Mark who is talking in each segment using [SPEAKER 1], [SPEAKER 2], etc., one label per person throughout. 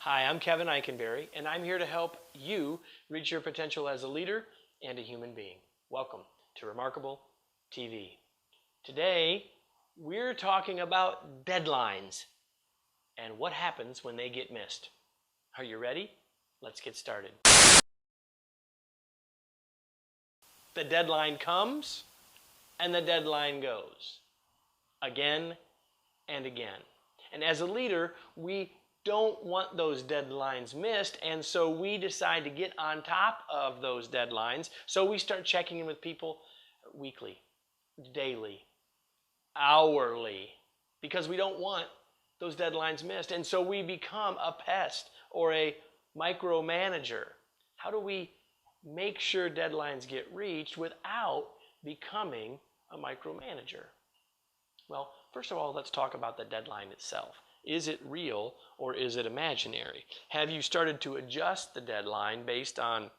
[SPEAKER 1] Hi, I'm Kevin Eikenberry, and I'm here to help you reach your potential as a leader and a human being. Welcome to Remarkable TV. Today, we're talking about deadlines and what happens when they get missed. Are you ready? Let's get started. The deadline comes and the deadline goes again and again. And as a leader, we don't want those deadlines missed, and so we decide to get on top of those deadlines. So we start checking in with people weekly, daily, hourly, because we don't want those deadlines missed. And so we become a pest or a micromanager. How do we make sure deadlines get reached without becoming a micromanager? Well, first of all, let's talk about the deadline itself. Is it real or is it imaginary? Have you started to adjust the deadline based on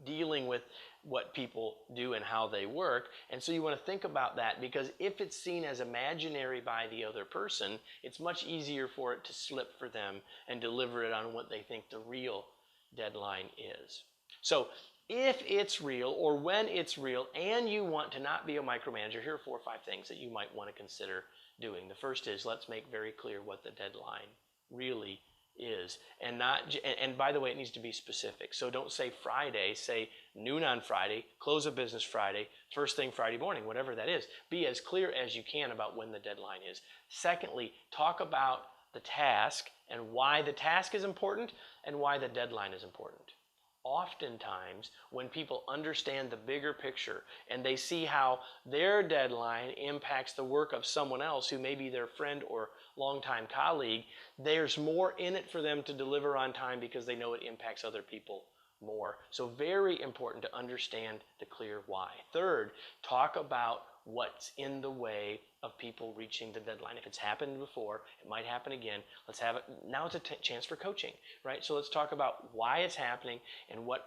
[SPEAKER 1] dealing with what people do and how they work? And so you want to think about that, because if it's seen as imaginary by the other person, it's much easier for it to slip for them and deliver it on what they think the real deadline is. So if it's real or when it's real and you want to not be a micromanager, here are 4 or 5 things that you might want to consider doing. The first is, let's make very clear what the deadline really is. And by the way, it needs to be specific. So don't say Friday, say noon on Friday, close of business Friday, first thing Friday morning, whatever that is. Be as clear as you can about when the deadline is. Secondly, talk about the task and why the task is important and why the deadline is important. Oftentimes, when people understand the bigger picture and they see how their deadline impacts the work of someone else who may be their friend or longtime colleague, there's more in it for them to deliver on time because they know it impacts other people more. So very important to understand the clear why. Third, talk about what's in the way of people reaching the deadline. If it's happened before, it might happen again. Let's have it. Now it's a chance for coaching, right? So let's talk about why it's happening and what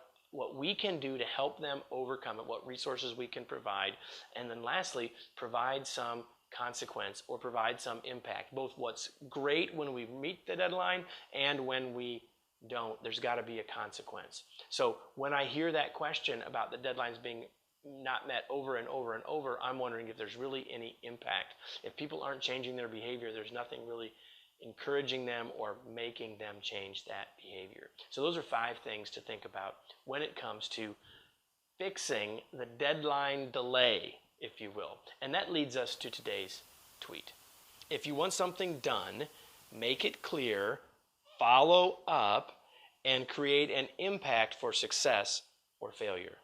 [SPEAKER 1] we can do to help them overcome it, what resources we can provide. And then lastly, provide some consequence or provide some impact, both what's great when we meet the deadline and when we don't. There's got to be a consequence. So when I hear that question about the deadlines being not met over and over and over, I'm wondering if there's really any impact. If people aren't changing their behavior, there's nothing really encouraging them or making them change that behavior. So those are 5 things to think about when it comes to fixing the deadline delay, if you will. And that leads us to today's tweet. If you want something done, make it clear, follow up, and create an impact for success or failure.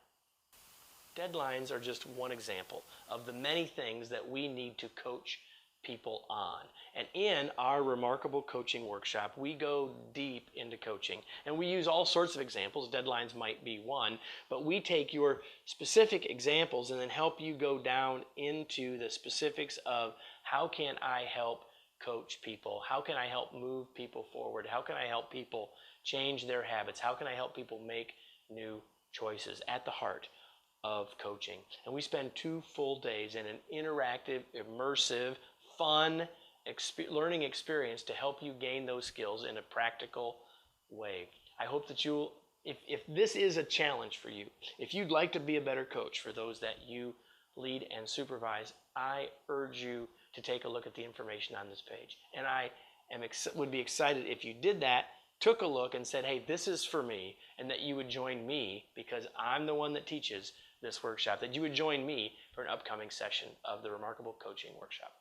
[SPEAKER 1] Deadlines are just one example of the many things that we need to coach people on. And in our Remarkable Coaching Workshop, we go deep into coaching. And we use all sorts of examples. Deadlines might be one, but we take your specific examples and then help you go down into the specifics of how can I help coach people? How can I help move people forward? How can I help people change their habits? How can I help people make new choices at the heart of coaching? And we spend 2 full days in an interactive, immersive, fun learning experience to help you gain those skills in a practical way. I hope that you'll, if this is a challenge for you, if you'd like to be a better coach for those that you lead and supervise, I urge you to take a look at the information on this page. And I would be excited if you did that, took a look and said, hey, this is for me, and that you would join me, because I'm the one that teaches this workshop, that you would join me for an upcoming session of the Remarkable Coaching Workshop.